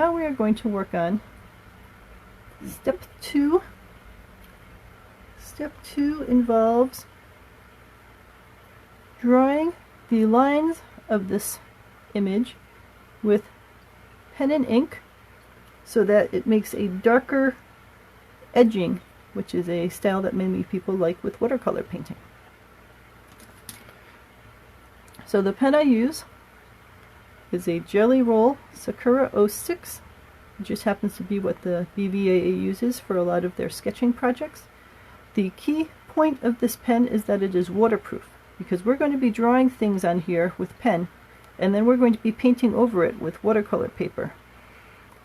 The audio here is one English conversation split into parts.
now we are going to work on step 2. Step 2 involves drawing the lines of this image with pen and ink so that it makes a darker edging, which is a style that many people like with watercolor painting. So the pen I use is a Jelly Roll Sakura 06. It just happens to be what the BVAA uses for a lot of their sketching projects. The key point of this pen is that it is waterproof, because we're going to be drawing things on here with pen, and then we're going to be painting over it with watercolor paper.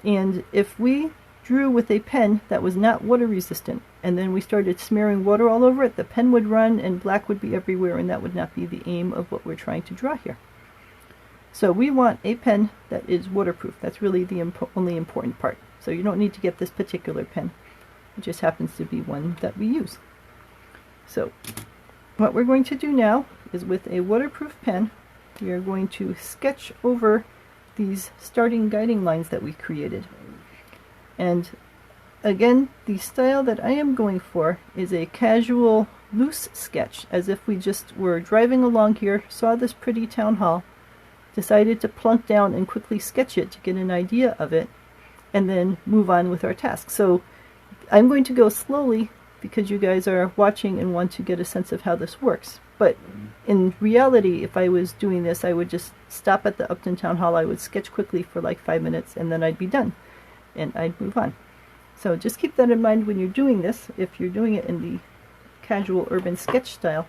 And if we drew with a pen that was not water resistant, and then we started smearing water all over it, the pen would run and black would be everywhere, and that would not be the aim of what we're trying to draw here. So we want a pen that is waterproof. That's really the only important part. So you don't need to get this particular pen. It just happens to be one that we use. So what we're going to do now is, with a waterproof pen, we are going to sketch over these starting guiding lines that we created. And again, the style that I am going for is a casual, loose sketch, as if we just were driving along here, saw this pretty town hall, decided to plunk down and quickly sketch it to get an idea of it, and then move on with our task. So I'm going to go slowly because you guys are watching and want to get a sense of how this works. But in reality, if I was doing this, I would just stop at the Upton Town Hall, I would sketch quickly for like 5 minutes, and then I'd be done, and I'd move on. So just keep that in mind when you're doing this, if you're doing it in the casual urban sketch style,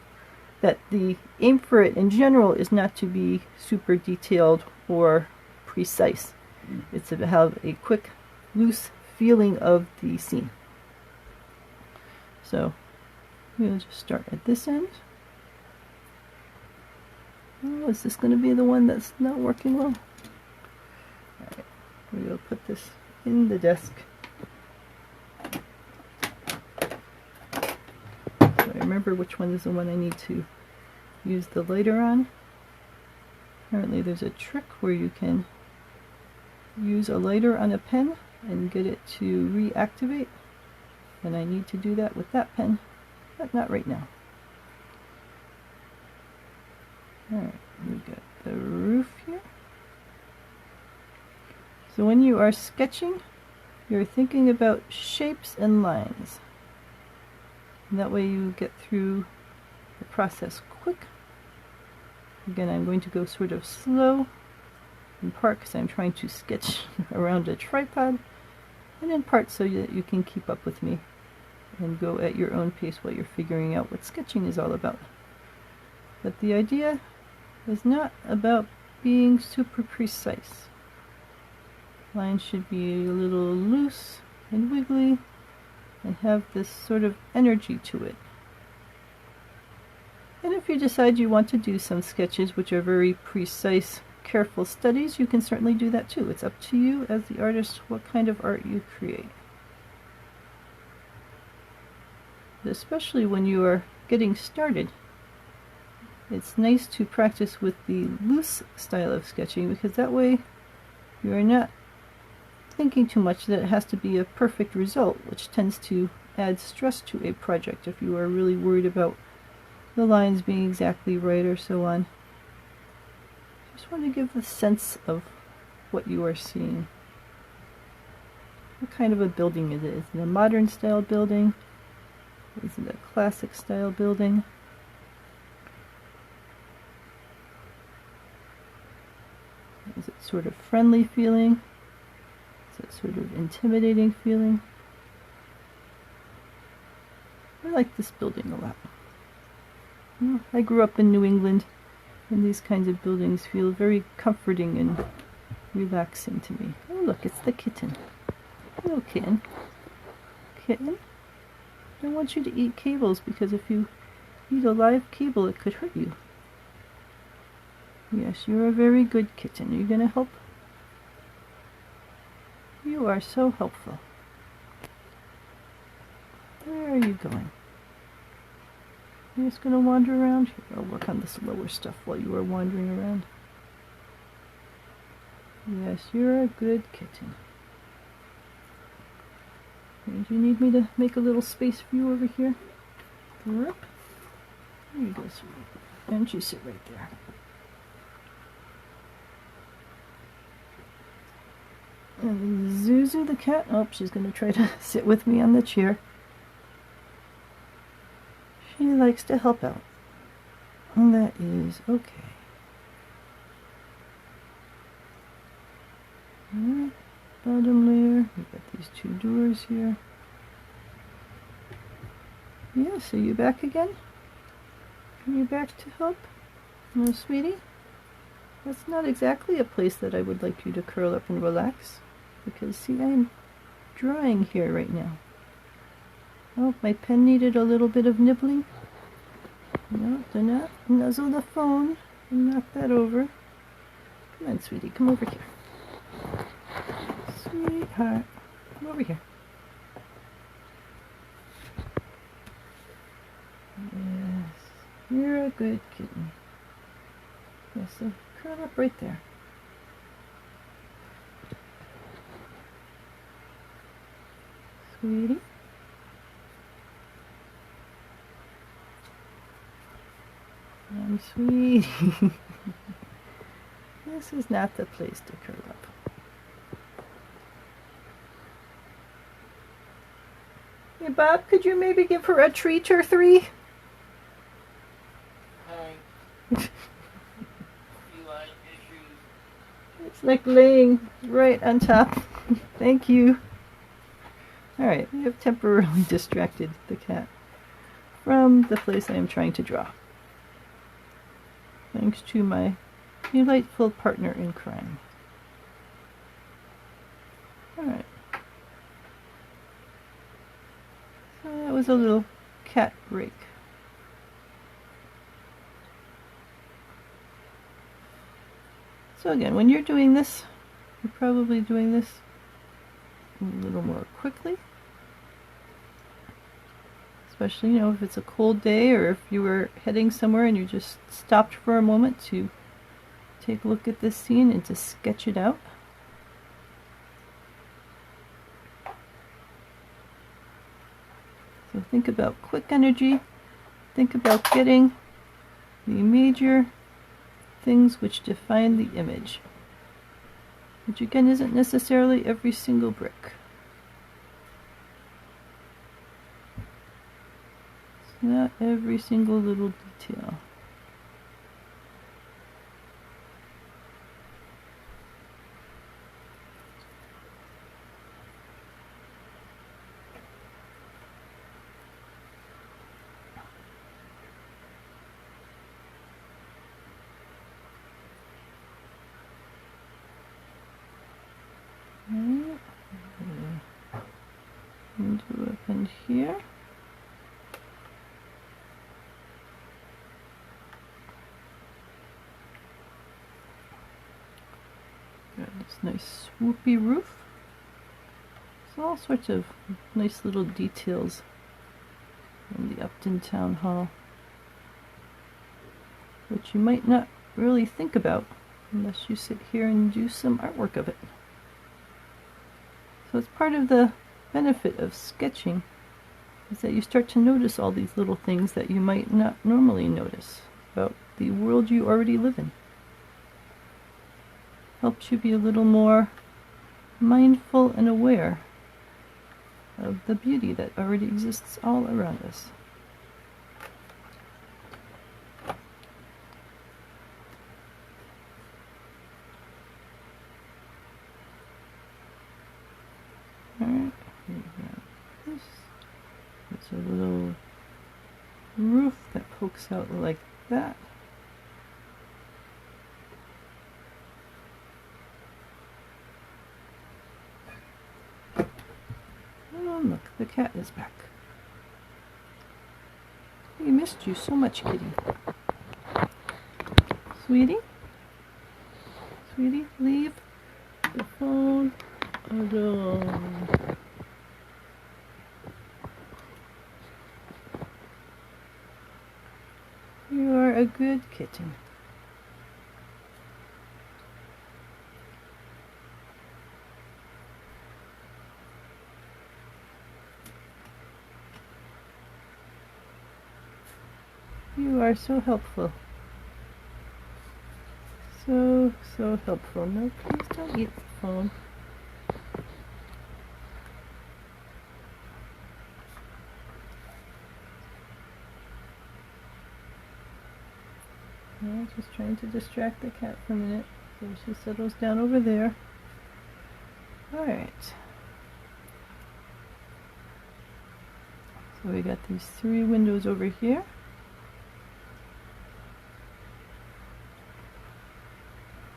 that the aim for it in general is not to be super detailed or precise. It's to have a quick, loose feeling of the scene. So we'll just start at this end. Oh, is this going to be the one that's not working well? Alright, we'll put this in the desk. So I remember which one is the one I need to use the lighter on. Apparently there's a trick where you can use a lighter on a pen and get it to reactivate, and I need to do that with that pen, but not right now. Alright, we've got the roof here. So when you are sketching, you're thinking about shapes and lines, and that way you get through the process quick. Again, I'm going to go sort of slow, in part because I'm trying to sketch around a tripod, and in part so that you can keep up with me and go at your own pace while you're figuring out what sketching is all about. But the idea is not about being super precise. Lines should be a little loose and wiggly and have this sort of energy to it. And if you decide you want to do some sketches which are very precise, careful studies, you can certainly do that too. It's up to you as the artist what kind of art you create. But especially when you are getting started, it's nice to practice with the loose style of sketching, because that way you are not thinking too much that it has to be a perfect result, which tends to add stress to a project if you are really worried about the lines being exactly right or so on. Just want to give the sense of what you are seeing. What kind of a building is it? Is it a modern style building? Is it a classic style building? Is it sort of friendly feeling? Is it sort of intimidating feeling? I like this building a lot. I grew up in New England, and these kinds of buildings feel very comforting and relaxing to me. Oh look, it's the kitten. Hello, kitten. Kitten? I don't want you to eat cables, because if you eat a live cable it could hurt you. Yes, you're a very good kitten. Are you going to help? You are so helpful. Where are you going? You're just going to wander around? Here, I'll work on this lower stuff while you are wandering around. Yes, you're a good kitten. Do you need me to make a little space for you over here? There you go, sweetie. And you sit right there. And Zuzu the cat, oh, she's going to try to sit with me on the chair. She likes to help out. And that is okay. Alright, bottom layer. We've got these two doors here. Yes, are you back again? Are you back to help? No, sweetie? That's not exactly a place that I would like you to curl up and relax. Because, see, I'm drawing here right now. Oh, my pen needed a little bit of nibbling. No, do not nuzzle the phone and knock that over. Come on, sweetie, come over here. Sweetheart, come over here. Yes, you're a good kitten. Yes, so curl up right there. Sweetie. And sweetie. This is not the place to curl up. Hey Bob, could you maybe give her a treat or three? Hi. It's like laying right on top. Thank you. Alright, I have temporarily distracted the cat from the place I am trying to draw. Thanks to my delightful partner in crime. Alright. So that was a little cat break. So again, when you're doing this, you're probably doing this a little more quickly. Especially, you know, if it's a cold day or if you were heading somewhere and you just stopped for a moment to take a look at this scene and to sketch it out. So think about quick energy. Think about getting the major things which define the image, which again isn't necessarily every single brick. It's not every single little detail. Into up in here. Got this nice swoopy roof. There's all sorts of nice little details in the Upton Town Hall, which you might not really think about unless you sit here and do some artwork of it. So it's part of the benefit of sketching is that you start to notice all these little things that you might not normally notice about the world you already live in. Helps you be a little more mindful and aware of the beauty that already exists all around us. Alright, here we have this. It's a little roof that pokes out like that. Oh, look, the cat is back. We missed you so much, kitty. Sweetie? Sweetie, leave the phone alone. You are a good kitten. You are so helpful. So helpful. No, please don't eat the phone. No, just trying to distract the cat for a minute so she settles down over there. Alright. So we got these 3 windows over here.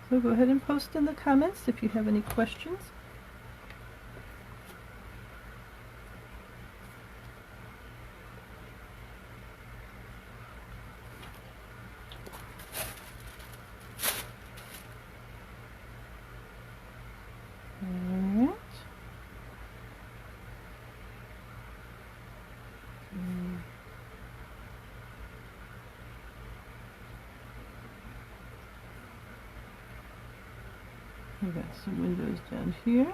So go ahead and post in the comments if you have any questions. Alright. I've got some windows down here.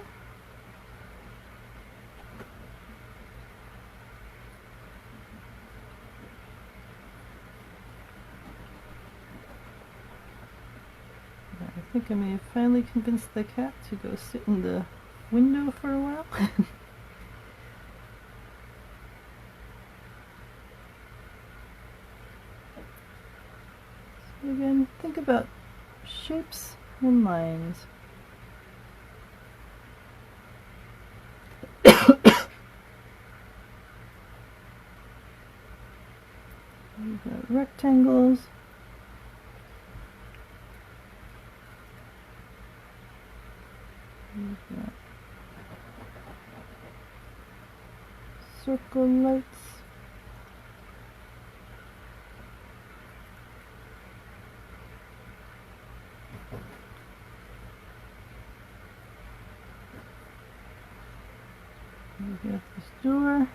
I think I may have finally convinced the cat to go sit in the window for a while. So again, think about shapes and lines. We've got rectangles. We've got circle lights. We've got this door.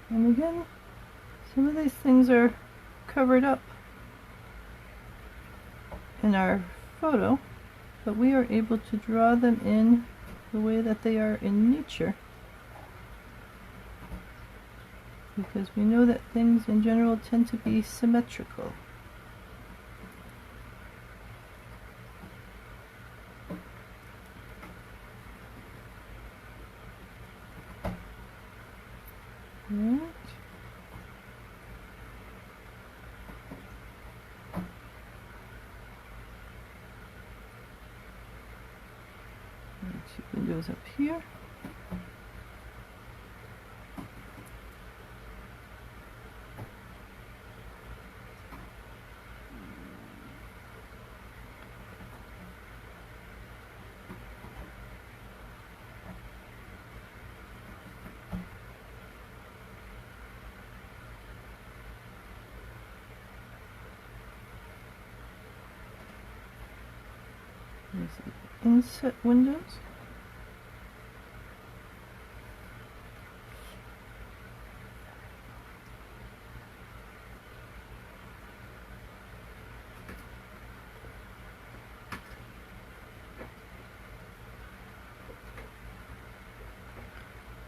And again, some of these things are covered up in our photo, but we are able to draw them in the way that they are in nature, because we know that things in general tend to be symmetrical. Right. Two windows up here. There's the inset windows.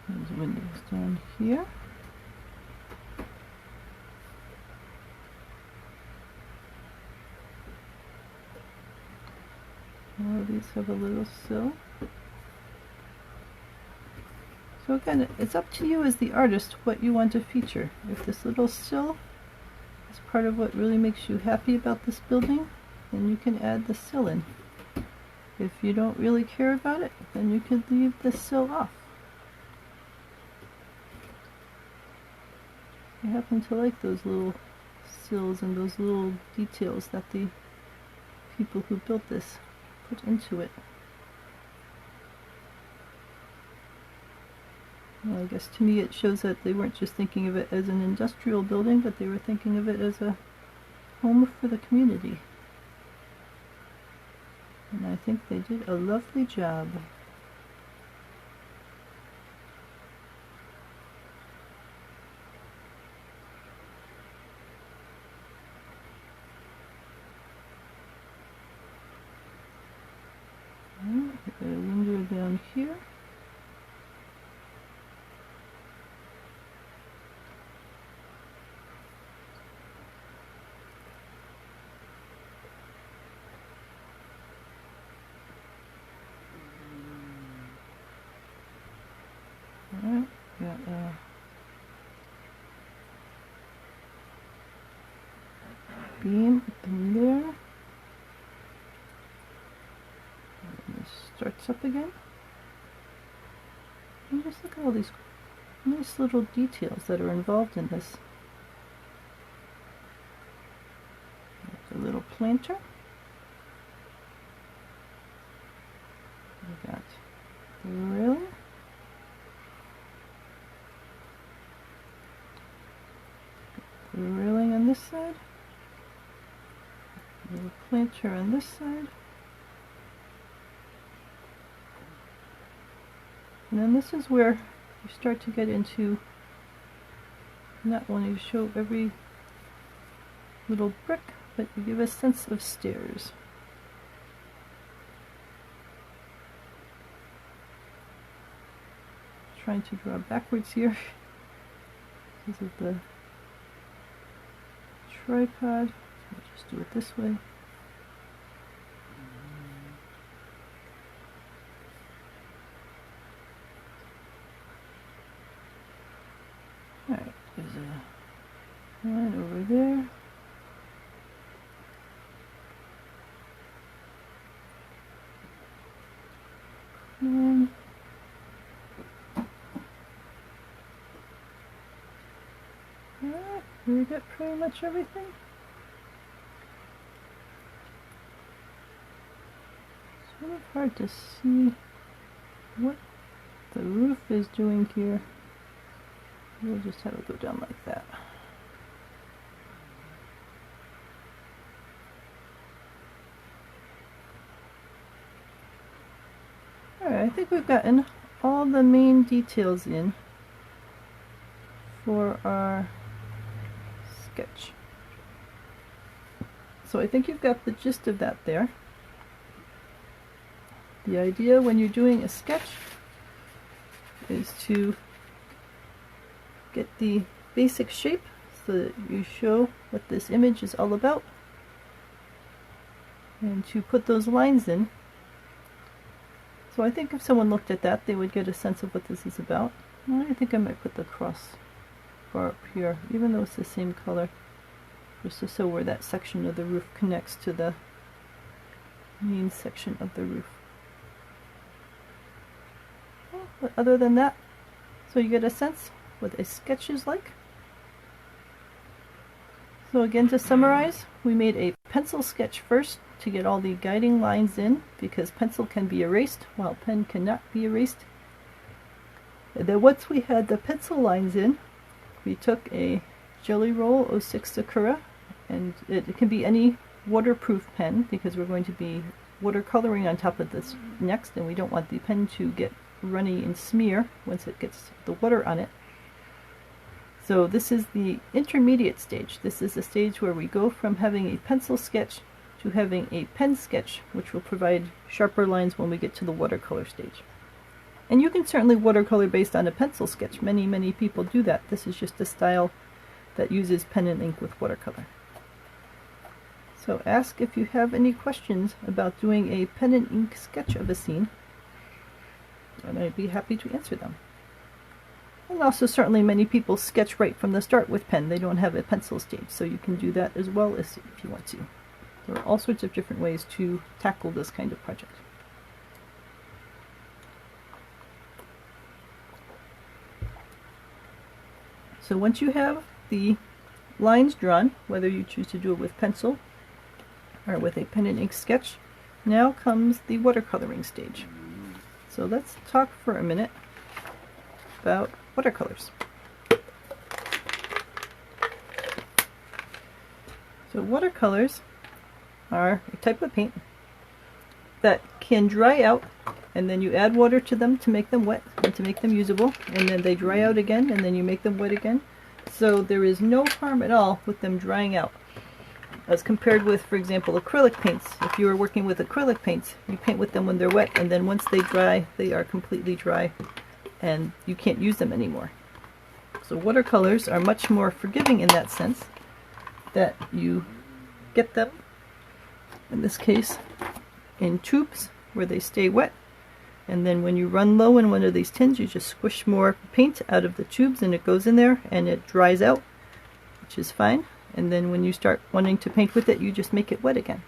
There's windows down here. All of these have a little sill. So again, it's up to you as the artist what you want to feature. If this little sill is part of what really makes you happy about this building, then you can add the sill in. If you don't really care about it, then you could leave the sill off. I happen to like those little sills and those little details that the people who built this put into it. Well, I guess to me it shows that they weren't just thinking of it as an industrial building, but they were thinking of it as a home for the community. And I think they did a lovely job. We've got a window down here. got a beam up in there. And this starts up again. And just look at all these nice little details that are involved in this. There's a little planter. We got the railing. The railing on this side. The little planter on this side. And then this is where you start to get into not wanting to show every little brick, but you give a sense of stairs. Trying to draw backwards here because of the tripod. So I'll just do it this way. Alright, there's a line over there. And alright, we got pretty much everything. It's sort of hard to see what the roof is doing here. We'll just have it go down like that. Alright, I think we've gotten all the main details in for our sketch. So I think you've got the gist of that there. The idea when you're doing a sketch is to get the basic shape so that you show what this image is all about, and to put those lines in. So I think if someone looked at that, they would get a sense of what this is about. And I think I might put the cross bar up here, even though it's the same color, just to show where that section of the roof connects to the main section of the roof. Well, but other than that, so you get a sense what a sketch is like. So again, to summarize, we made a pencil sketch first to get all the guiding lines in, because pencil can be erased while pen cannot be erased. And then once we had the pencil lines in, we took a Jelly Roll 06 Sakura, and it can be any waterproof pen because we're going to be watercoloring on top of this next, and we don't want the pen to get runny and smear once it gets the water on it. So this is the intermediate stage. This is the stage where we go from having a pencil sketch to having a pen sketch, which will provide sharper lines when we get to the watercolor stage. And you can certainly watercolor based on a pencil sketch. Many people do that. This is just a style that uses pen and ink with watercolor. So ask if you have any questions about doing a pen and ink sketch of a scene, and I'd be happy to answer them. And also certainly many people sketch right from the start with pen. They don't have a pencil stage, so you can do that as well as if you want to. There are all sorts of different ways to tackle this kind of project. So once you have the lines drawn, whether you choose to do it with pencil or with a pen and ink sketch, now comes the watercoloring stage. So let's talk for a minute about watercolors. So watercolors are a type of paint that can dry out, and then you add water to them to make them wet and to make them usable, and then they dry out again, and then you make them wet again. So there is no harm at all with them drying out, as compared with, for example, acrylic paints. If you are working with acrylic paints, you paint with them when they're wet, and then once they dry, they are completely dry and you can't use them anymore. So watercolors are much more forgiving in that sense, that you get them, in this case, in tubes where they stay wet, And then when you run low in one of these tins, you just squish more paint out of the tubes and it goes in there and it dries out, which is fine. And then when you start wanting to paint with it, you just make it wet again.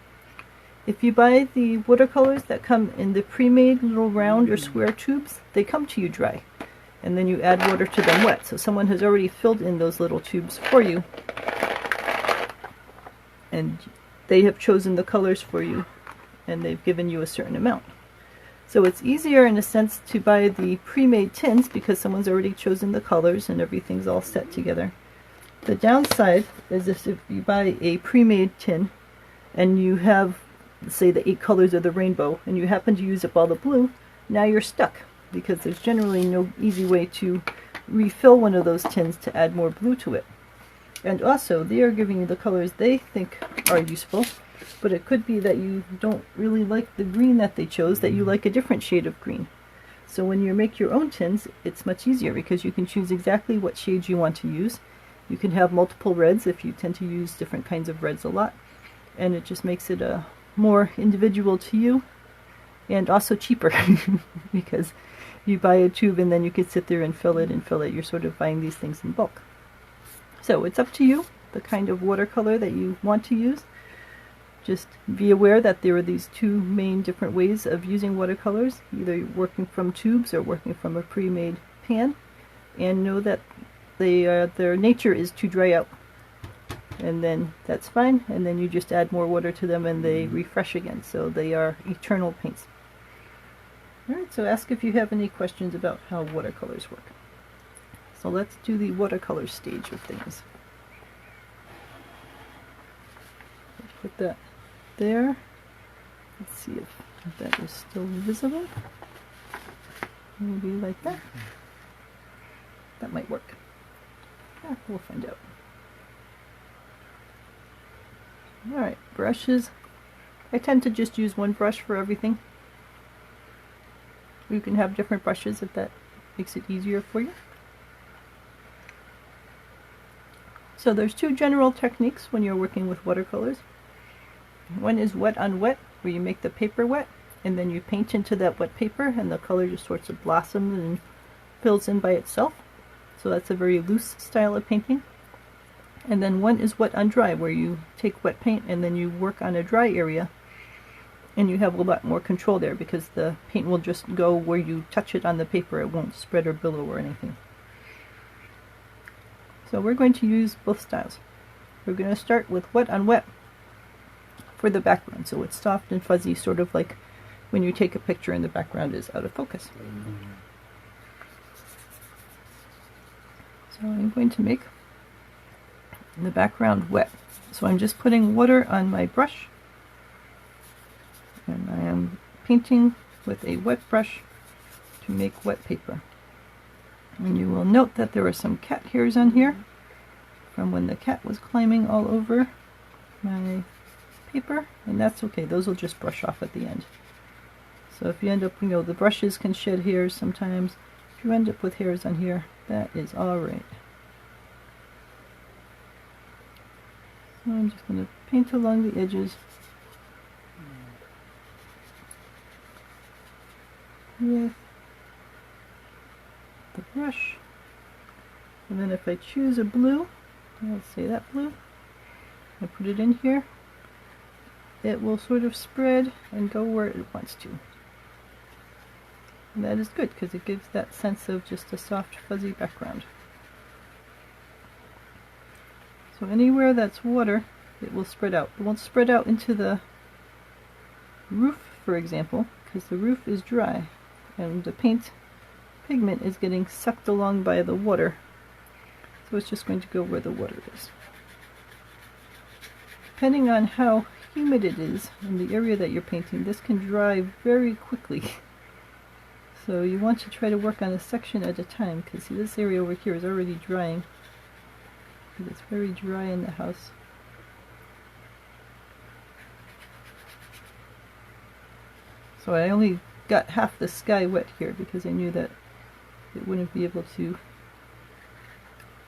If you buy the watercolors that come in the pre-made little round or square tubes, they come to you dry. And then you add water to them wet. So someone has already filled in those little tubes for you. And they have chosen the colors for you. And they've given you a certain amount. So it's easier in a sense to buy the pre-made tins because someone's already chosen the colors and everything's all set together. The downside is if you buy a pre-made tin and you have, say, the 8 colors of the rainbow and you happen to use up all the blue, now you're stuck because there's generally no easy way to refill one of those tins to add more blue to it. And also, they are giving you the colors they think are useful, but it could be that you don't really like the green that they chose, that you like a different shade of green. So when you make your own tins, it's much easier because you can choose exactly what shades you want to use. You can have multiple reds if you tend to use different kinds of reds a lot, and it just makes it more individual to you, and also cheaper because you buy a tube and then you can sit there and fill it and fill it. You're sort of buying these things in bulk. So it's up to you, the kind of watercolor that you want to use. Just be aware that there are these 2 main different ways of using watercolors, either working from tubes or working from a pre-made pan, and know that their nature is to dry out. And then that's fine, and then you just add more water to them and they refresh again, so they are eternal paints. Alright, so ask if you have any questions about how watercolors work. So let's do the watercolor stage of things. Let's put that there. Let's see if that is still visible. Maybe like that. That might work. Yeah, we'll find out. Alright, brushes. I tend to just use one brush for everything. You can have different brushes if that makes it easier for you. So there's 2 general techniques when you're working with watercolors. One is wet on wet, where you make the paper wet, and then you paint into that wet paper, and the color just sorts of blossoms and fills in by itself. So that's a very loose style of painting. And then one is wet on dry, where you take wet paint and then you work on a dry area, and you have a lot more control there because the paint will just go where you touch it on the paper. It won't spread or billow or anything. So we're going to use both styles. We're going to start with wet on wet for the background, so it's soft and fuzzy, sort of like when you take a picture and the background is out of focus. So I'm going to make the background wet. So I'm just putting water on my brush, and I am painting with a wet brush to make wet paper. And you will note that there are some cat hairs on here from when the cat was climbing all over my paper, and that's okay. Those will just brush off at the end. So if you end up, the brushes can shed hairs sometimes. If you end up with hairs on here, that is alright. So I'm just going to paint along the edges with the brush, and then if I choose a blue, let's say that blue, I put it in here, it will sort of spread and go where it wants to. And that is good because it gives that sense of just a soft fuzzy background. So anywhere that's water, it will spread out. It won't spread out into the roof, for example, because the roof is dry and the paint pigment is getting sucked along by the water. So it's just going to go where the water is. Depending on how humid it is in the area that you're painting, this can dry very quickly. So you want to try to work on a section at a time, because see, this area over here is already drying. It's very dry in the house. So I only got half the sky wet here because I knew that it wouldn't be able to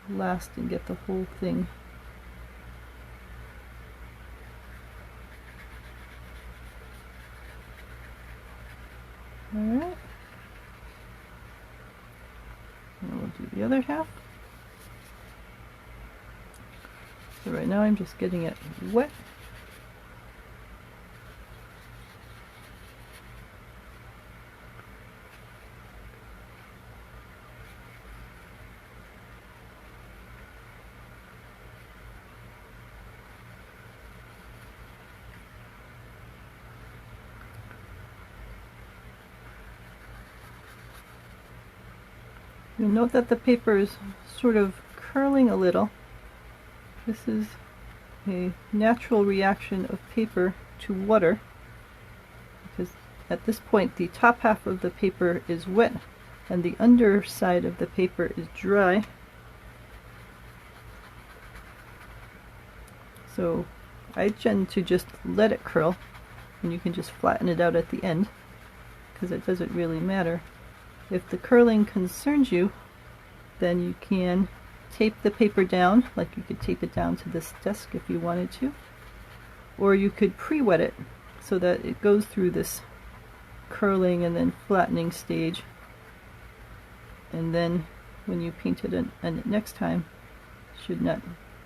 last and get the whole thing. Alright, we'll do the other half. So right now I'm just getting it wet. You'll note that the paper is sort of curling a little. This is a natural reaction of paper to water, because at this point the top half of the paper is wet and the underside of the paper is dry. So I tend to just let it curl, and you can just flatten it out at the end because it doesn't really matter. If the curling concerns you, then you can tape the paper down, like you could tape it down to this desk if you wanted to, or you could pre-wet it so that it goes through this curling and then flattening stage, and then when you paint it in, and next time it should not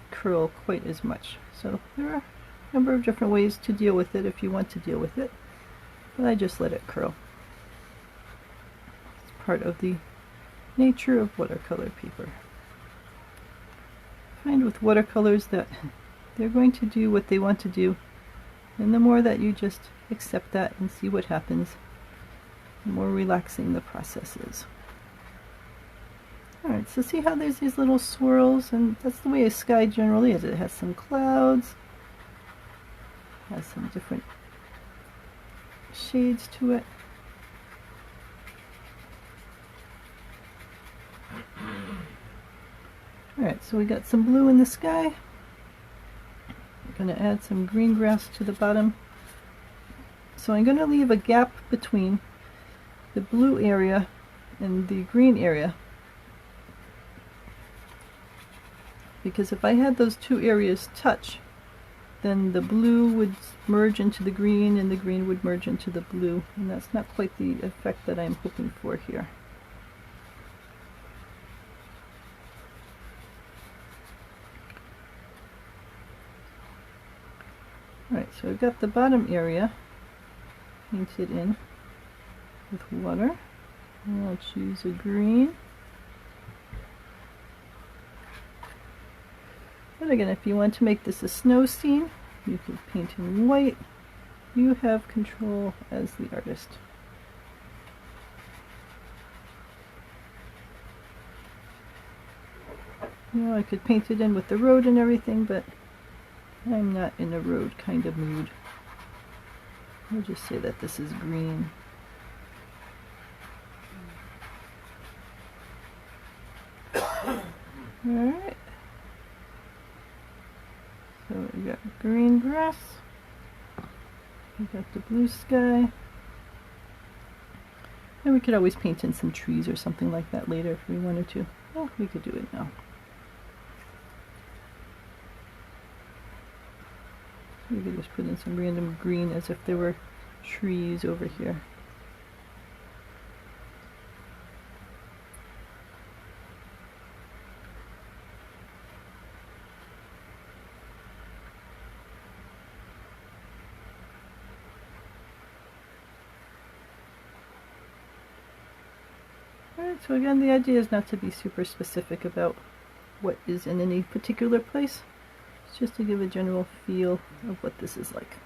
curl quite as much. So there are a number of different ways to deal with it if you want to deal with it, but I just let it curl. Part of the nature of watercolor paper. I find with watercolors that they're going to do what they want to do, and the more that you just accept that and see what happens, the more relaxing the process is. Alright, so see how there's these little swirls, and that's the way a sky generally is. It has some clouds, has some different shades to it. Alright, so we got some blue in the sky. I'm going to add some green grass to the bottom. So I'm going to leave a gap between the blue area and the green area, because if I had those two areas touch, then the blue would merge into the green and the green would merge into the blue, and that's not quite the effect that I'm hoping for here. Alright, so I've got the bottom area painted in with water, and I'll choose a green. But again, if you want to make this a snow scene, you could paint in white. You have control as the artist. You know, I could paint it in with the road and everything, but I'm not in a road kind of mood. I'll just say that this is green. Alright. So we got green grass. We got the blue sky. And we could always paint in some trees or something like that later if we wanted to. Well, we could do it now. We could just put in some random green as if there were trees over here. Alright, so again, the idea is not to be super specific about what is in any particular place. Just to give a general feel of what this is like.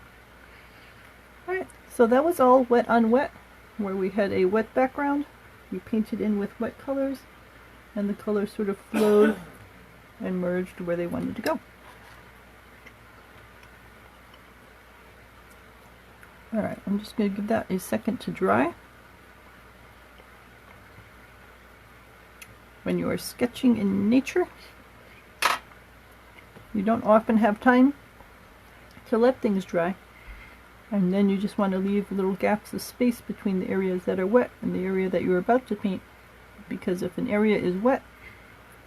Alright, so that was all wet on wet, where we had a wet background, we painted in with wet colors, and the colors sort of flowed and merged where they wanted to go. Alright, I'm just going to give that a second to dry. When you are sketching in nature, you don't often have time to let things dry, and then you just want to leave little gaps of space between the areas that are wet and the area that you're about to paint, because if an area is wet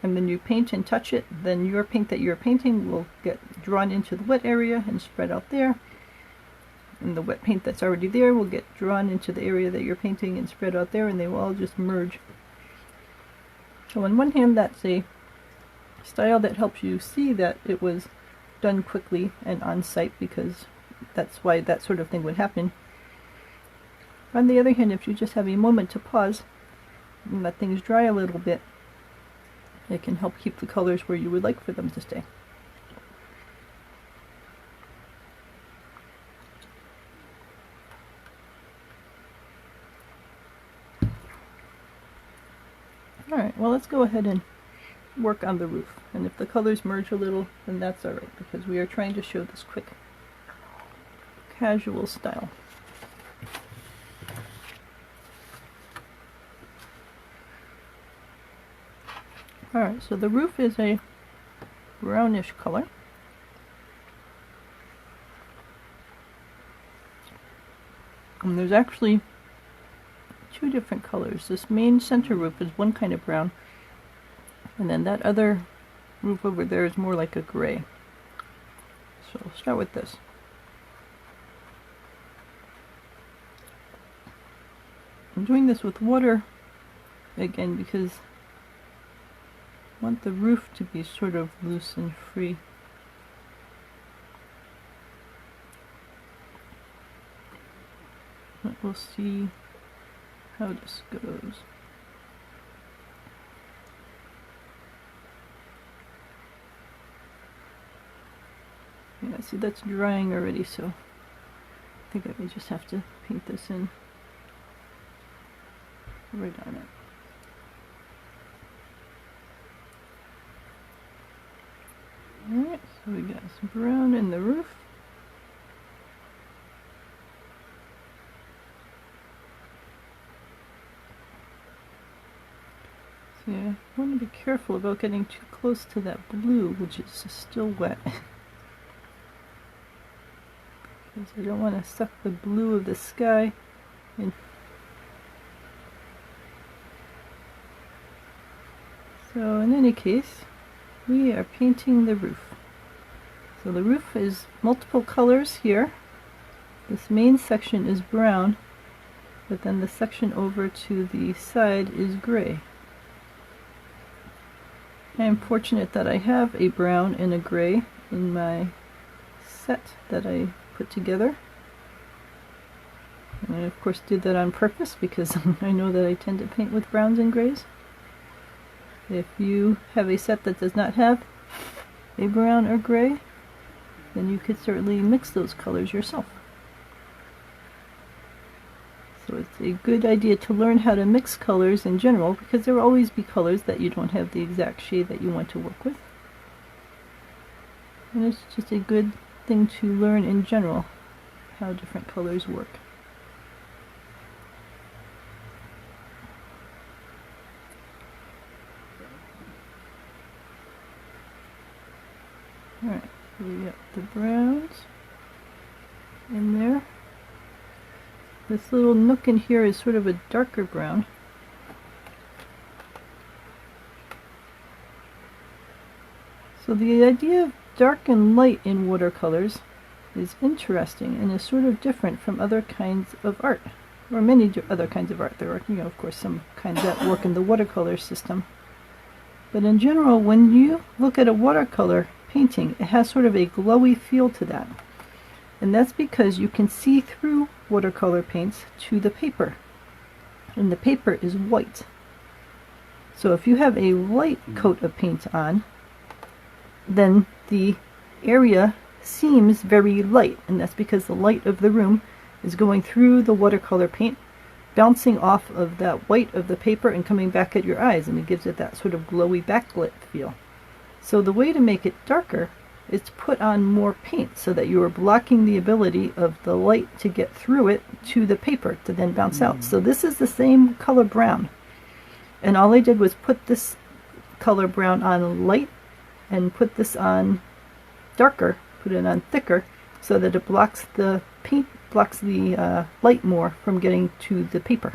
and then you paint and touch it, then your paint that you're painting will get drawn into the wet area and spread out there, and the wet paint that's already there will get drawn into the area that you're painting and spread out there, and they will all just merge. So on one hand, that's a style that helps you see that it was done quickly and on site, because that's why that sort of thing would happen. On the other hand, if you just have a moment to pause and let things dry a little bit, it can help keep the colors where you would like for them to stay. Alright, well, let's go ahead and work on the roof. And if the colors merge a little, then that's alright, because we are trying to show this quick, casual style. Alright, so the roof is a brownish color. And there's actually two different colors. This main center roof is one kind of brown, and then that other roof over there is more like a gray. So we'll start with this. I'm doing this with water again because I want the roof to be sort of loose and free. But we'll see how this goes. Yeah, see, that's drying already, so I think I may just have to paint this in right on it. Alright, so we got some brown in the roof. So yeah, I want to be careful about getting too close to that blue, which is still wet. Because I don't want to suck the blue of the sky in. So in any case, we are painting the roof. So the roof is multiple colors here. This main section is brown, but then the section over to the side is gray. I am fortunate that I have a brown and a gray in my set that I put together. And I of course did that on purpose because I know that I tend to paint with browns and grays. If you have a set that does not have a brown or gray, then you could certainly mix those colors yourself. So it's a good idea to learn how to mix colors in general, because there will always be colors that you don't have the exact shade that you want to work with. And it's just a good thing to learn in general how different colors work. Alright, so we got the browns in there. This little nook in here is sort of a darker brown. So the idea of dark and light in watercolors is interesting and is sort of different from other kinds of art, or many other kinds of art. There are, of course, some kinds that work in the watercolor system. But in general, when you look at a watercolor painting, it has sort of a glowy feel to that. And that's because you can see through watercolor paints to the paper. And the paper is white. So if you have a light coat of paint on, then the area seems very light. And that's because the light of the room is going through the watercolor paint, bouncing off of that white of the paper and coming back at your eyes. And it gives it that sort of glowy backlit feel. So the way to make it darker is to put on more paint so that you are blocking the ability of the light to get through it to the paper to then bounce out. So this is the same color brown, and all I did was put this color brown on light and put this on darker, put it on thicker, so that it blocks the paint, blocks the light more from getting to the paper.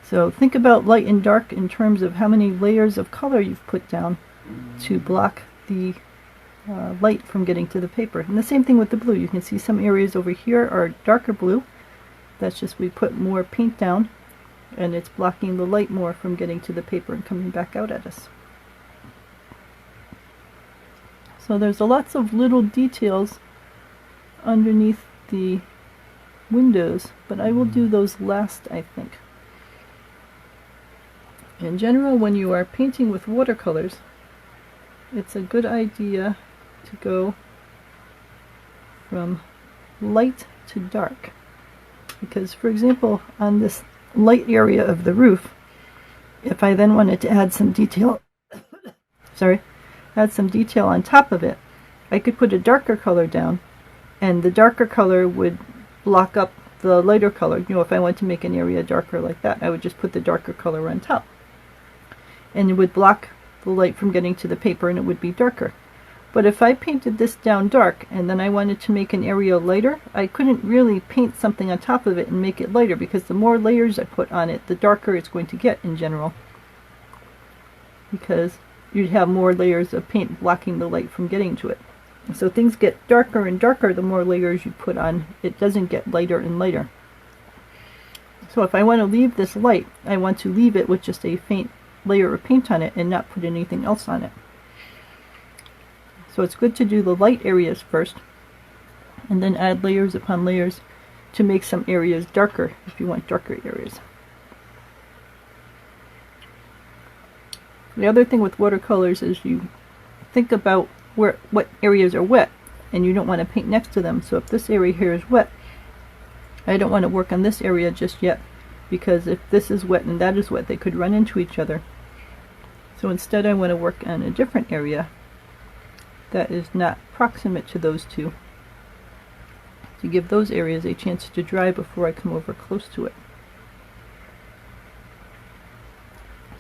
So think about light and dark in terms of how many layers of color you've put down to block the light from getting to the paper. And the same thing with the blue. You can see some areas over here are darker blue. That's just we put more paint down and it's blocking the light more from getting to the paper and coming back out at us. So there's lots of little details underneath the windows, but I will do those last, I think. In general, when you are painting with watercolors, it's a good idea to go from light to dark. Because, for example, on this light area of the roof, if I then wanted to add some detail, add some detail on top of it, I could put a darker color down, and the darker color would block up the lighter color. You know, if I wanted to make an area darker like that, I would just put the darker color on top. And it would block the light from getting to the paper, and it would be darker. But if I painted this down dark, and then I wanted to make an area lighter, I couldn't really paint something on top of it and make it lighter, because the more layers I put on it, the darker it's going to get in general. Because you'd have more layers of paint blocking the light from getting to it. So things get darker and darker the more layers you put on. It doesn't get lighter and lighter. So if I want to leave this light, I want to leave it with just a faint layer of paint on it and not put anything else on it. So it's good to do the light areas first, and then add layers upon layers to make some areas darker if you want darker areas. The other thing with watercolors is you think about what areas are wet, and you don't want to paint next to them. So if this area here is wet, I don't want to work on this area just yet, because if this is wet and that is wet, they could run into each other. So instead I want to work on a different area that is not proximate to those two, to give those areas a chance to dry before I come over close to it.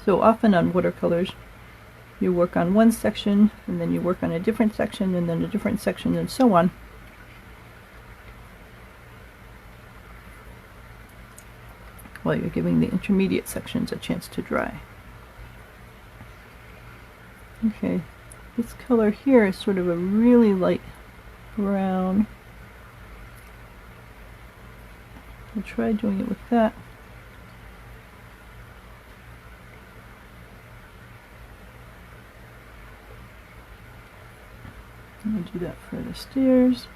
So often on watercolors, you work on one section, and then you work on a different section, and then a different section, and so on. While you're giving the intermediate sections a chance to dry. Okay, this color here is sort of a really light brown. I'll try doing it with that. I'm going to do that for the stairs.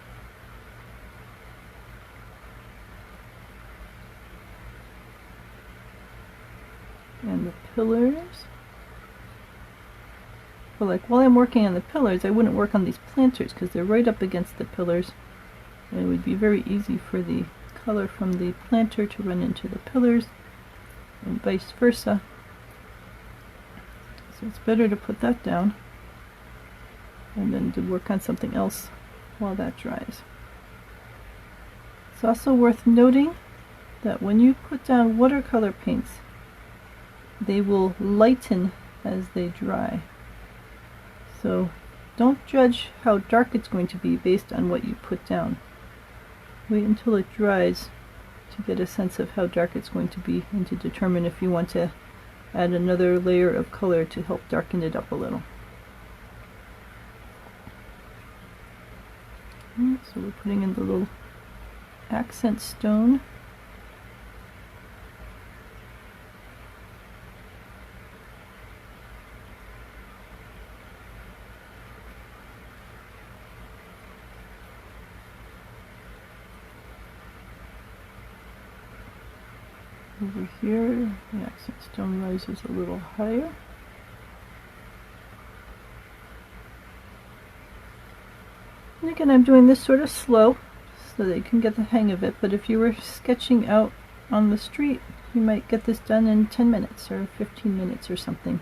And the pillars. But like while I'm working on the pillars, I wouldn't work on these planters because they're right up against the pillars. And it would be very easy for the color from the planter to run into the pillars and vice versa. So it's better to put that down and then to work on something else while that dries. It's also worth noting that when you put down watercolor paints, they will lighten as they dry. So don't judge how dark it's going to be based on what you put down. Wait until it dries to get a sense of how dark it's going to be and to determine if you want to add another layer of color to help darken it up a little. So we're putting in the little accent stone. Over here, the accent stone rises a little higher. And again, I'm doing this sort of slow so that you can get the hang of it, but if you were sketching out on the street, you might get this done in 10 minutes or 15 minutes or something.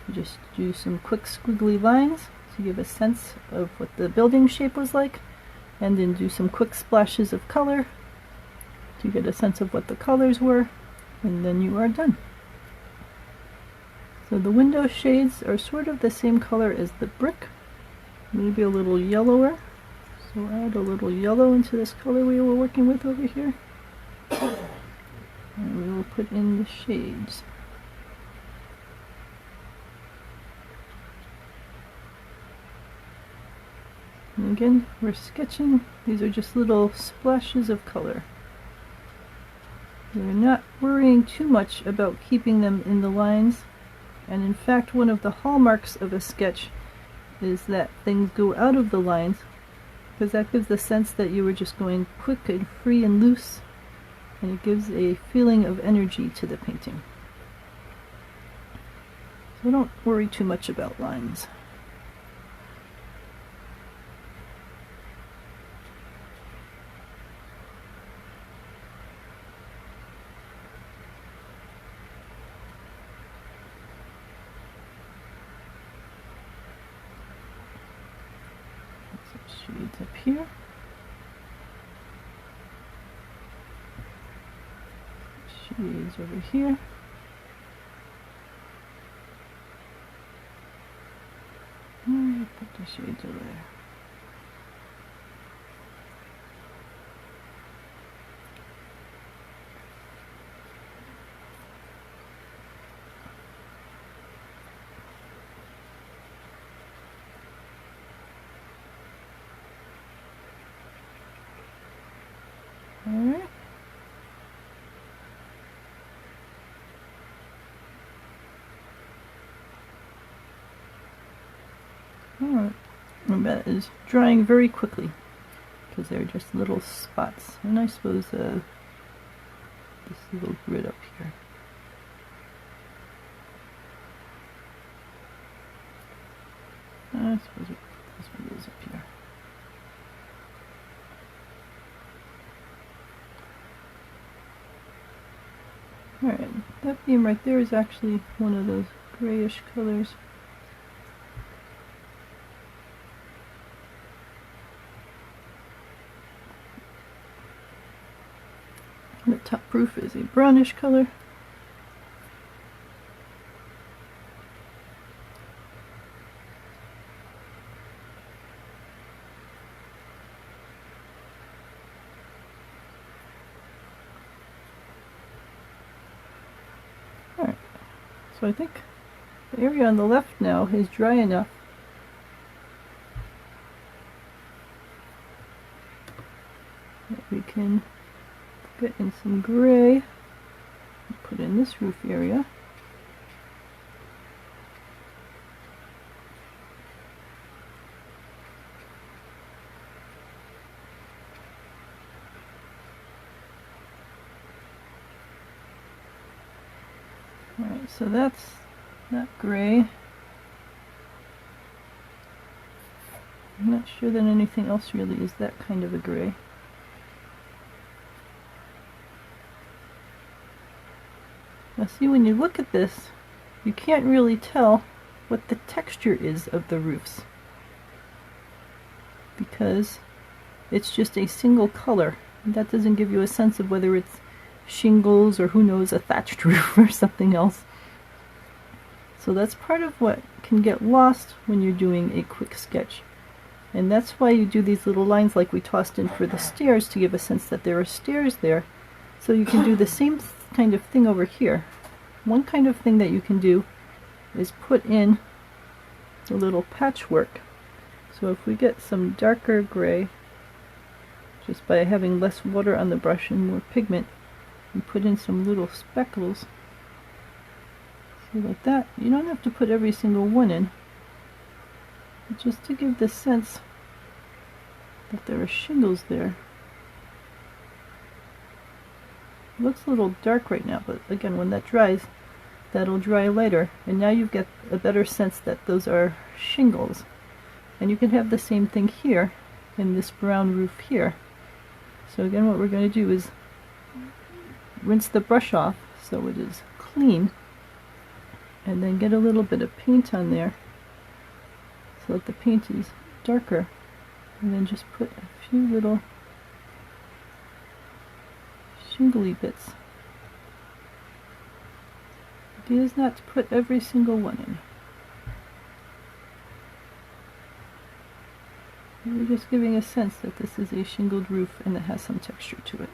You just do some quick squiggly lines to give a sense of what the building shape was like, and then do some quick splashes of color to get a sense of what the colors were, and then you are done. So the window shades are sort of the same color as the brick, maybe a little yellower. So add a little yellow into this color we were working with over here. And we will put in the shades. And again, we're sketching. These are just little splashes of color. We're not worrying too much about keeping them in the lines, and in fact one of the hallmarks of a sketch is that things go out of the lines, because that gives the sense that you were just going quick and free and loose, and it gives a feeling of energy to the painting. So don't worry too much about lines. Shades up here. Shades over here. And put the shades over there. Alright. Alright. And that is drying very quickly because they're just little spots. And I suppose this little grid up here. I suppose this one goes up here. Alright, that beam right there is actually one of those grayish colors. The top roof is a brownish color. Alright, so I think the area on the left now is dry enough that we can get in some gray and put in this roof area. Alright, so that's that gray. I'm not sure that anything else really is that kind of a gray. Now see, when you look at this, you can't really tell what the texture is of the roofs, because it's just a single color. And that doesn't give you a sense of whether it's shingles or, who knows, a thatched roof or something else. So that's part of what can get lost when you're doing a quick sketch. And that's why you do these little lines like we tossed in for the stairs, to give a sense that there are stairs there. So you can do the same kind of thing over here. One kind of thing that you can do is put in a little patchwork. So if we get some darker gray, just by having less water on the brush and more pigment, and put in some little speckles, so like that. You don't have to put every single one in, but just to give the sense that there are shingles there. It looks a little dark right now, but again, when that dries, that'll dry later, and now you've got a better sense that those are shingles. And you can have the same thing here in this brown roof here. So again, what we're going to do is rinse the brush off so it is clean, and then get a little bit of paint on there so that the paint is darker, and then just put a few little shingly bits. The idea is not to put every single one in. We're just giving a sense that this is a shingled roof and it has some texture to it.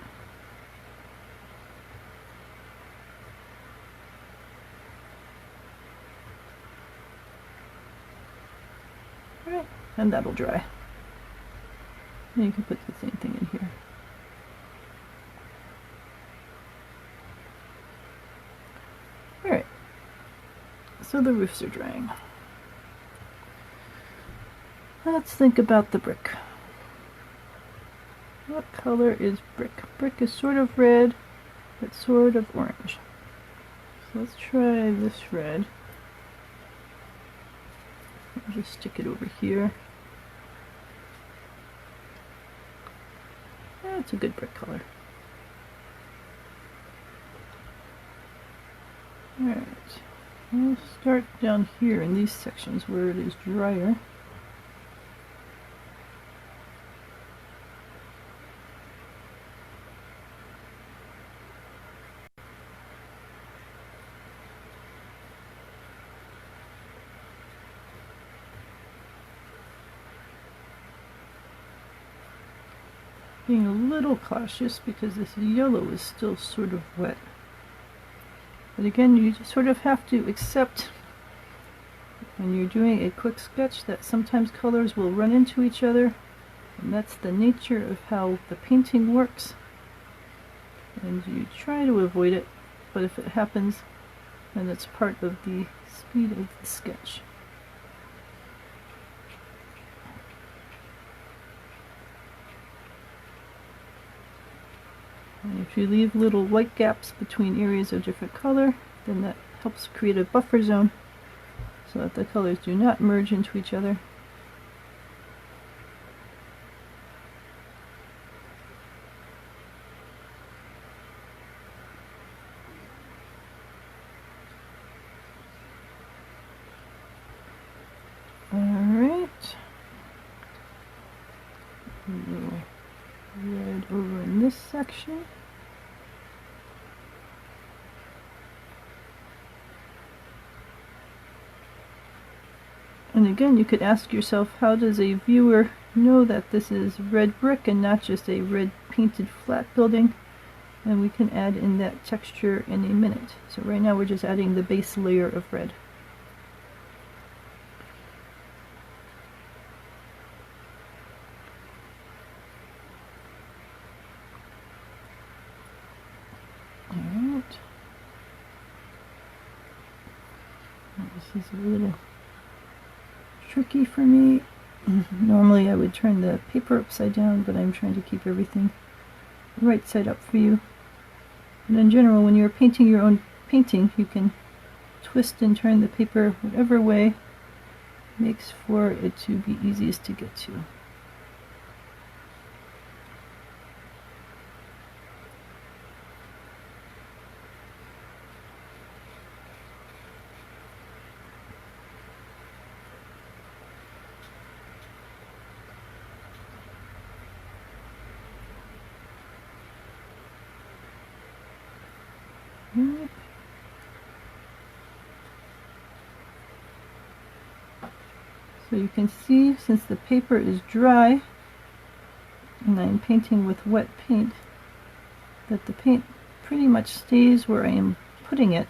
Alright, and that'll dry. And you can put the same thing in here. So the roofs are drying. Let's think about the brick. What color is brick? Brick is sort of red, but sort of orange. So let's try this red. I'll just stick it over here. That's a good brick color. Alright, we'll start down here in these sections where it is drier. Being a little cautious because this yellow is still sort of wet. But again, you just sort of have to accept when you're doing a quick sketch that sometimes colors will run into each other, and that's the nature of how the painting works. And you try to avoid it, but if it happens, then it's part of the speed of the sketch. And if you leave little white gaps between areas of different color, then that helps create a buffer zone so that the colors do not merge into each other. Alright. A little red over in this section. And again, you could ask yourself, how does a viewer know that this is red brick and not just a red painted flat building? And we can add in that texture in a minute. So right now we're just adding the base layer of red. This is a little tricky for me. Normally I would turn the paper upside down, but I'm trying to keep everything right side up for you. And in general, when you're painting your own painting, you can twist and turn the paper whatever way makes for it to be easiest to get to. So you can see, since the paper is dry and I'm painting with wet paint, that the paint pretty much stays where I am putting it.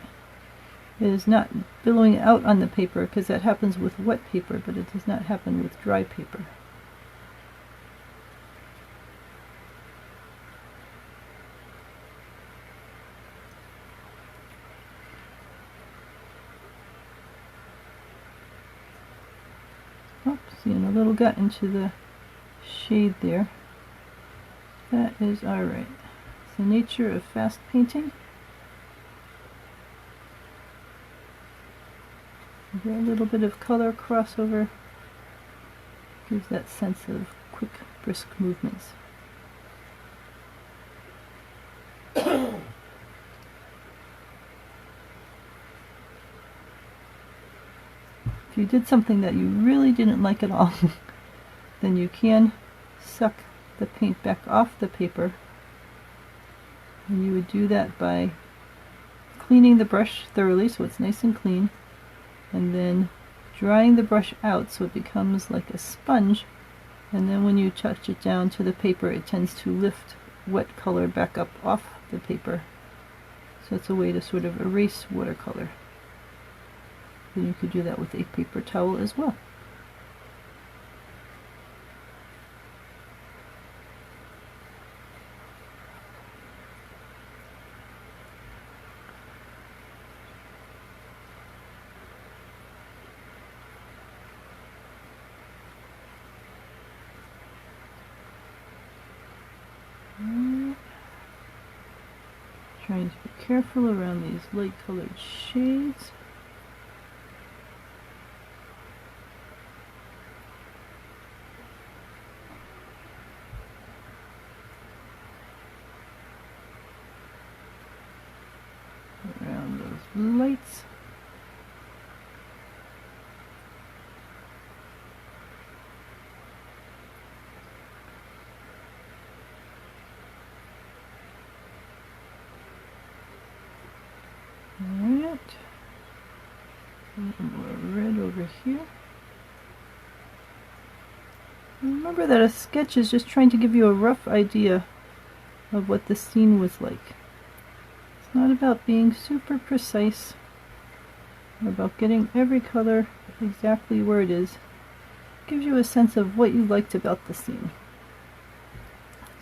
It is not billowing out on the paper, because that happens with wet paper, but it does not happen with dry paper. Seeing a little got into the shade there. That is alright. It's the nature of fast painting. A little bit of color crossover gives that sense of quick, brisk movements. If you did something that you really didn't like at all, then you can suck the paint back off the paper. And you would do that by cleaning the brush thoroughly so it's nice and clean, and then drying the brush out so it becomes like a sponge, and then when you touch it down to the paper, it tends to lift wet color back up off the paper. So it's a way to sort of erase watercolor. Then you could do that with a paper towel as well. Trying to be careful around these light colored shades. Around those lights. Alright, a little more red over here. Remember that a sketch is just trying to give you a rough idea of what the scene was like. It's not about being super precise, or about getting every color exactly where it is. It gives you a sense of what you liked about the scene.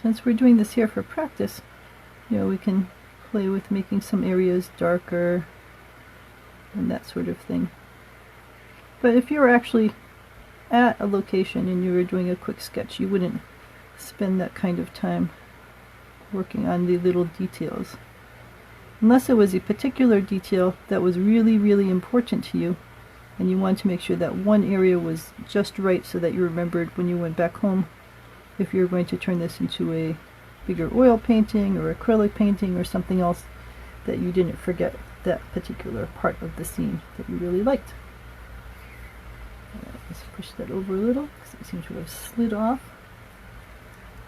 Since we're doing this here for practice, we can play with making some areas darker and that sort of thing. But if you were actually at a location and you were doing a quick sketch, you wouldn't spend that kind of time working on the little details. Unless it was a particular detail that was really, really important to you, and you wanted to make sure that one area was just right so that you remembered when you went back home if you were going to turn this into a bigger oil painting or acrylic painting or something else, that you didn't forget that particular part of the scene that you really liked. Let's push that over a little because it seems to have slid off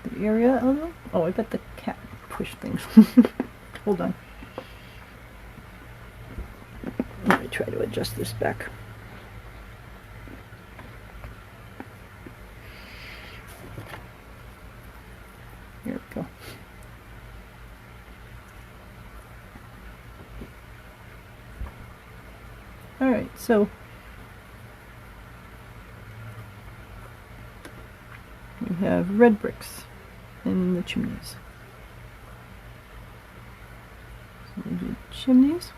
the area a little. Oh, I bet the cat pushed things. Hold on. Let me try to adjust this back. Here we go. Alright, so we have red bricks in the chimneys. So we'll do chimneys.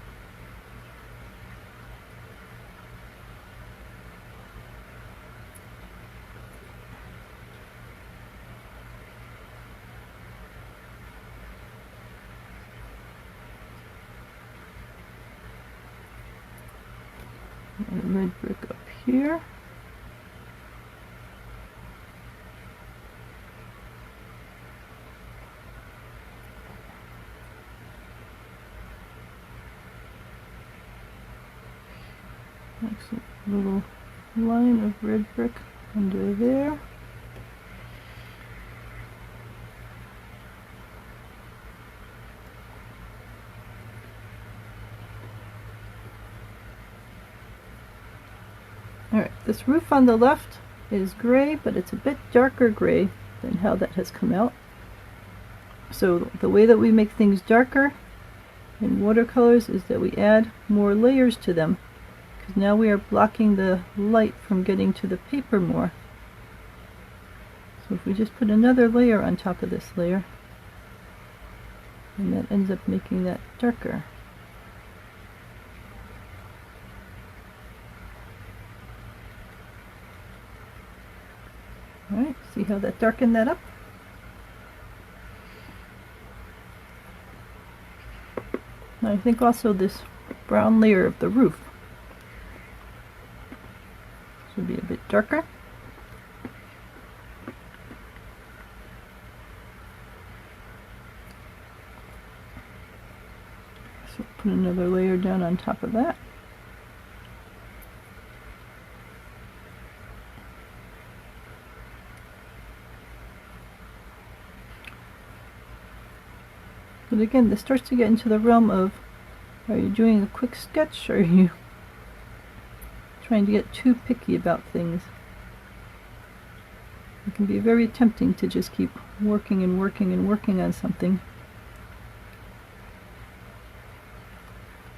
And a red brick up here. Next, a little line of red brick under there. Alright, this roof on the left is gray, but it's a bit darker gray than how that has come out. So the way that we make things darker in watercolors is that we add more layers to them, because now we are blocking the light from getting to the paper more. So if we just put another layer on top of this layer, and that ends up making that darker. Alright, see how that darkened that up? I think also this brown layer of the roof should be a bit darker. So put another layer down on top of that. But again, this starts to get into the realm of, are you doing a quick sketch, or are you trying to get too picky about things? It can be very tempting to just keep working and working and working on something.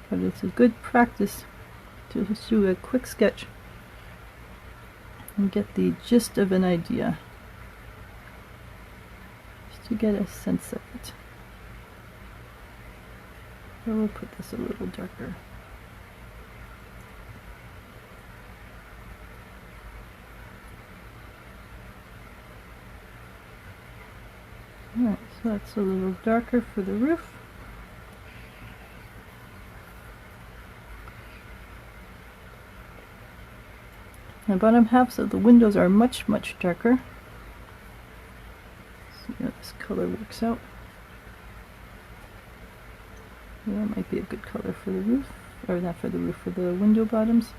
But it's a good practice to just do a quick sketch and get the gist of an idea, just to get a sense of it. So we'll put this a little darker. Alright, so that's a little darker for the roof. The bottom halves of the windows are much, much darker. See how this color works out. Yeah, that might be a good color for the roof, or not for the roof, for the window bottoms.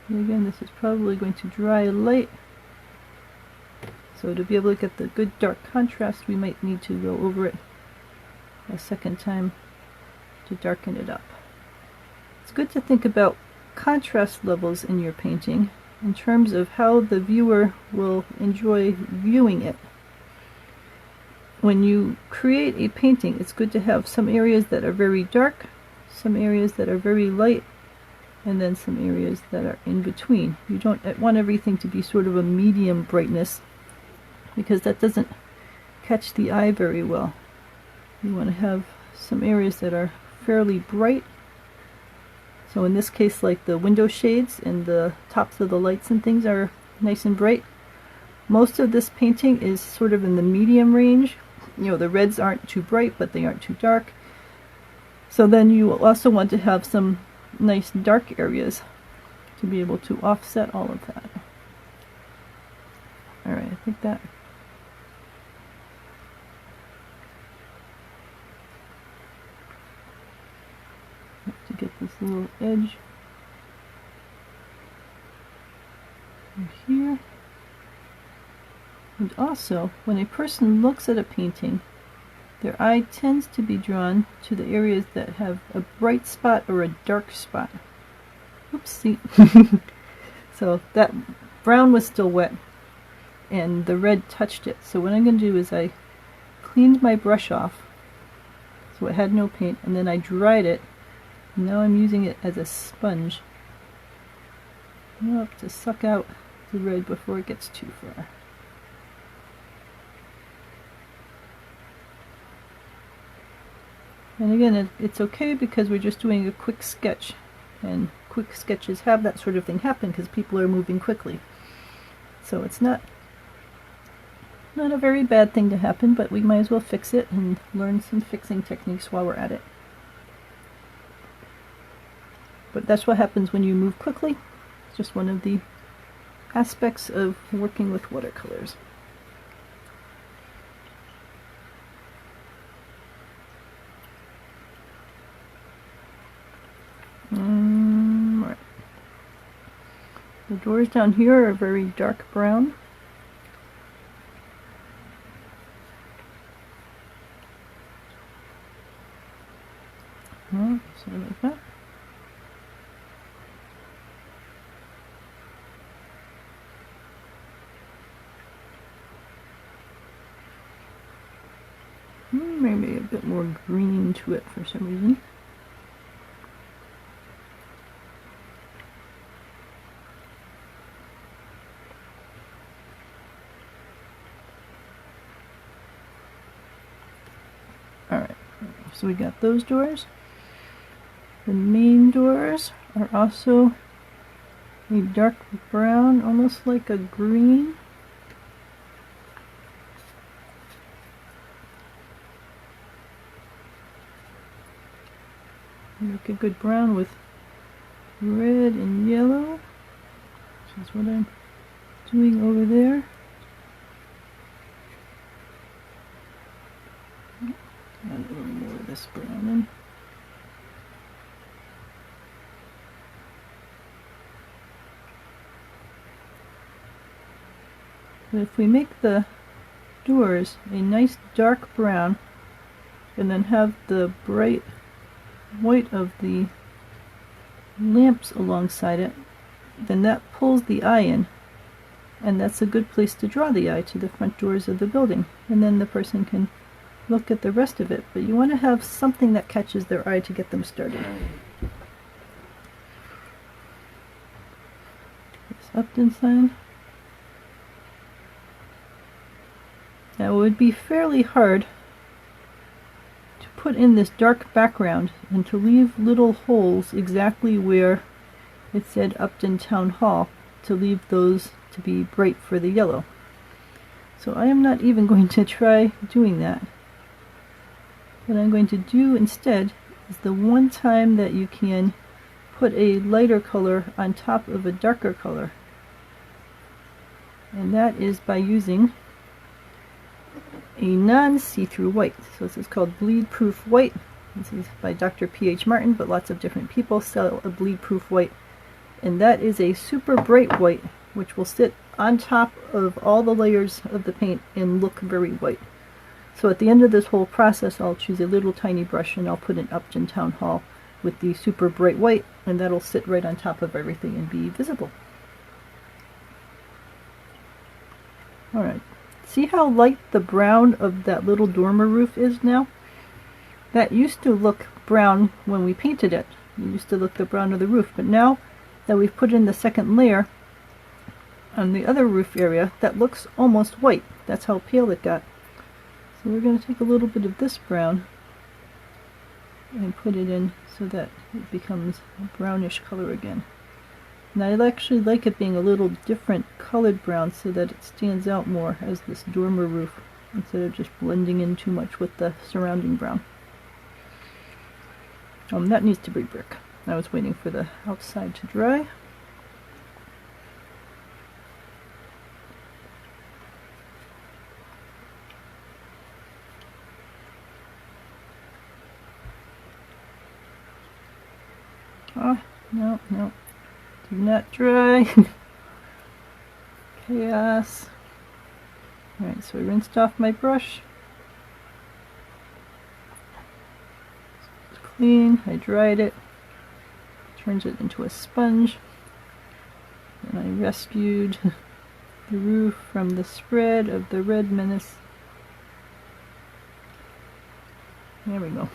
And again, this is probably going to dry light. So to be able to get the good dark contrast, we might need to go over it a second time to darken it up. It's good to think about contrast levels in your painting in terms of how the viewer will enjoy viewing it. When you create a painting, it's good to have some areas that are very dark, some areas that are very light, and then some areas that are in between. You don't want everything to be sort of a medium brightness, because that doesn't catch the eye very well. You want to have some areas that are fairly bright. So in this case, like the window shades and the tops of the lights and things are nice and bright. Most of this painting is sort of in the medium range. You know, the reds aren't too bright, but they aren't too dark. So then you also want to have some nice dark areas to be able to offset all of that. Alright, I think that to get this little edge right here. And also, when a person looks at a painting, their eye tends to be drawn to the areas that have a bright spot or a dark spot. Oopsie. So that brown was still wet and the red touched it. So what I'm going to do is I cleaned my brush off so it had no paint, and then I dried it. Now I'm using it as a sponge. I'll have to suck out the red before it gets too far. And again, it's okay because we're just doing a quick sketch, and quick sketches have that sort of thing happen because people are moving quickly. So it's not a very bad thing to happen, but we might as well fix it and learn some fixing techniques while we're at it. But that's what happens when you move quickly. It's just one of the aspects of working with watercolors. Right. The doors down here are very dark brown. Sorry about that. Maybe a bit more green to it for some reason. Alright, so we got those doors. The main doors are also a dark brown, almost like a green. Make a good brown with red and yellow, which is what I'm doing over there. Add a little more of this brown in. But if we make the doors a nice dark brown and then have the bright white of the lamps alongside it, then that pulls the eye in, and that's a good place to draw the eye to the front doors of the building, and then the person can look at the rest of it. But you want to have something that catches their eye to get them started. This Upton sign. Now it would be fairly hard to put in this dark background and to leave little holes exactly where it said Upton Town Hall to leave those to be bright for the yellow. So I am not even going to try doing that. What I'm going to do instead is the one time that you can put a lighter color on top of a darker color. And that is by using a non-see-through white. So this is called bleed-proof white. This is by Dr. P.H. Martin, but lots of different people sell a bleed-proof white. And that is a super bright white, which will sit on top of all the layers of the paint and look very white. So at the end of this whole process, I'll choose a little tiny brush and I'll put in Upton Town Hall with the super bright white, and that'll sit right on top of everything and be visible. Alright, see how light the brown of that little dormer roof is now? That used to look brown when we painted it. It used to look the brown of the roof, but now that we've put in the second layer on the other roof area, that looks almost white. That's how pale it got. So we're going to take a little bit of this brown and put it in so that it becomes a brownish color again. And I actually like it being a little different colored brown so that it stands out more as this dormer roof instead of just blending in too much with the surrounding brown. That needs to be brick. I was waiting for the outside to dry. Oh, no, no. Do not dry. Chaos. Alright, so I rinsed off my brush. It's clean. I dried it. Turns it into a sponge. And I rescued the roof from the spread of the red menace. There we go.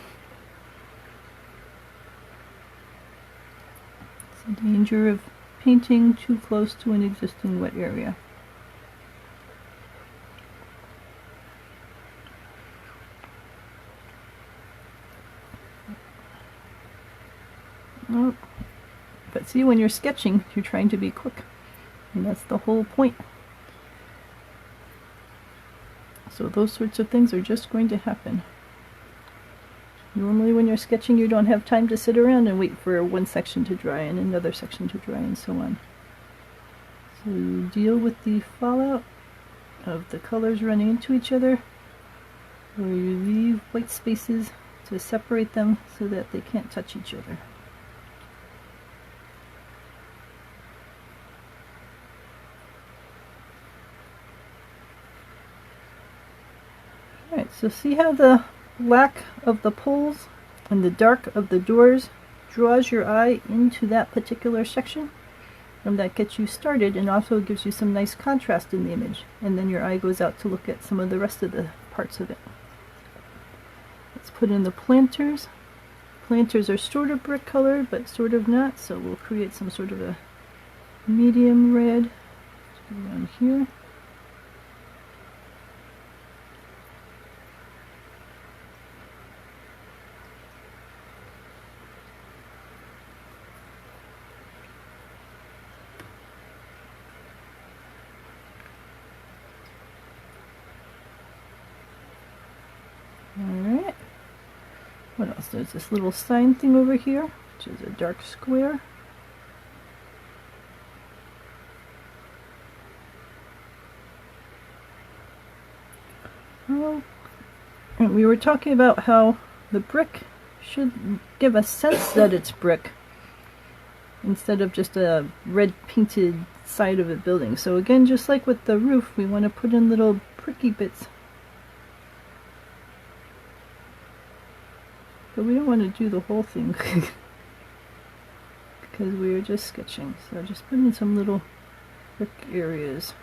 It's the danger of painting too close to an existing wet area. Oh. But see, when you're sketching, you're trying to be quick. And that's the whole point. So those sorts of things are just going to happen. Normally when you're sketching, you don't have time to sit around and wait for one section to dry and another section to dry and so on. So you deal with the fallout of the colors running into each other, or you leave white spaces to separate them so that they can't touch each other. Alright, so see how the black of the poles and the dark of the doors draws your eye into that particular section? And that gets you started and also gives you some nice contrast in the image. And then your eye goes out to look at some of the rest of the parts of it. Let's put in the planters. Planters are sort of brick color, but sort of not, so we'll create some sort of a medium red around here. Alright, what else? There's this little sign thing over here, which is a dark square. Oh, and we were talking about how the brick should give a sense that it's brick instead of just a red painted side of a building. So again, just like with the roof, we want to put in little pricky bits. But we don't want to do the whole thing because we are just sketching. So just put in some little brick areas.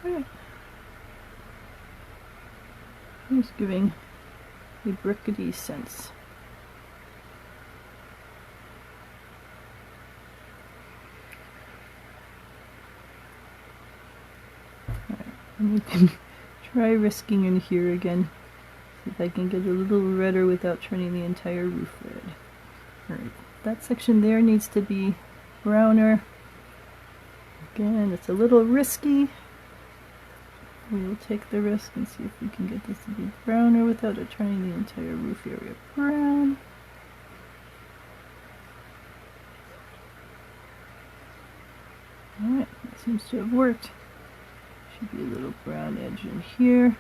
Alright. Just giving a brickety sense. And we can try risking in here again. See if I can get a little redder without turning the entire roof red. Alright, that section there needs to be browner. Again, it's a little risky. We will take the risk and see if we can get this to be browner without it turning the entire roof area brown. Alright, that seems to have worked. Should be a little brown edge in here.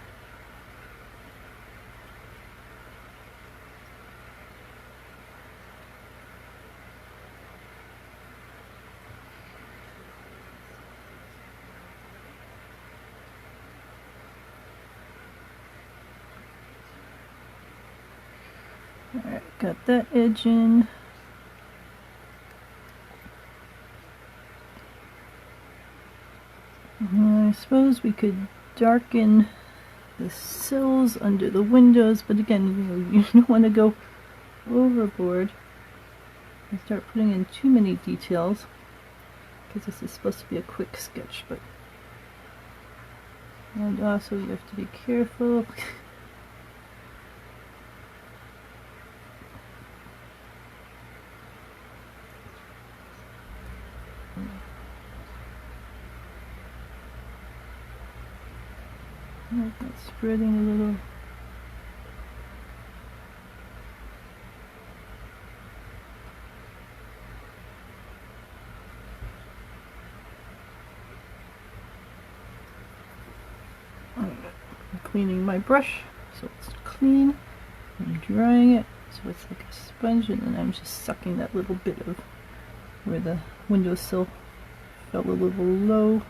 Alright, got that edge in. I suppose we could darken the sills under the windows, but again, you don't want to go overboard and start putting in too many details, because this is supposed to be a quick sketch. But and also you have to be careful. That's spreading a little. I'm cleaning my brush so it's clean. I'm drying it so it's like a sponge, and then I'm just sucking that little bit of where the windowsill fell a little low.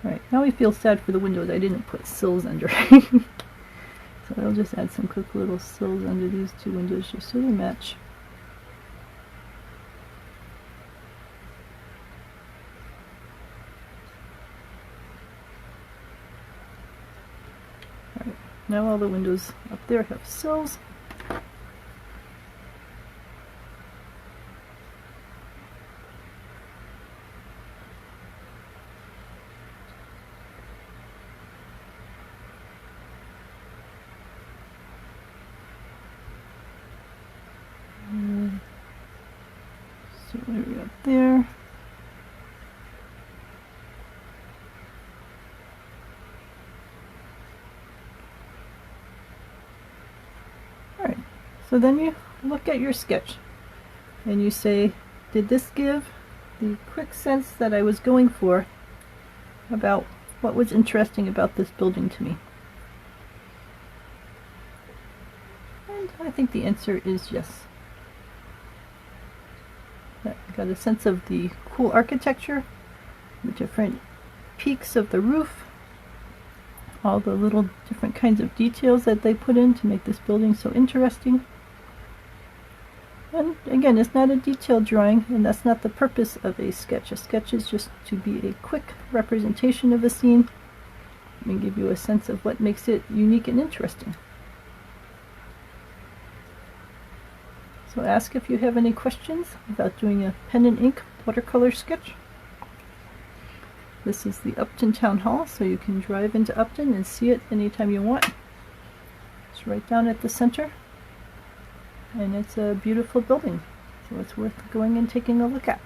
Right, now I feel sad for the windows. I didn't put sills under. So I'll just add some quick little sills under these two windows just so they match. Alright, now all the windows up there have sills. So area up there. Alright, so then you look at your sketch and you say, did this give the quick sense that I was going for about what was interesting about this building to me? And I think the answer is yes. I got a sense of the cool architecture, the different peaks of the roof, all the little different kinds of details that they put in to make this building so interesting. And again, it's not a detailed drawing, and that's not the purpose of a sketch. A sketch is just to be a quick representation of a scene and give you a sense of what makes it unique and interesting. So ask if you have any questions about doing a pen and ink watercolor sketch. This is the Upton Town Hall, so you can drive into Upton and see it anytime you want. It's right down at the center, and it's a beautiful building, so it's worth going and taking a look at.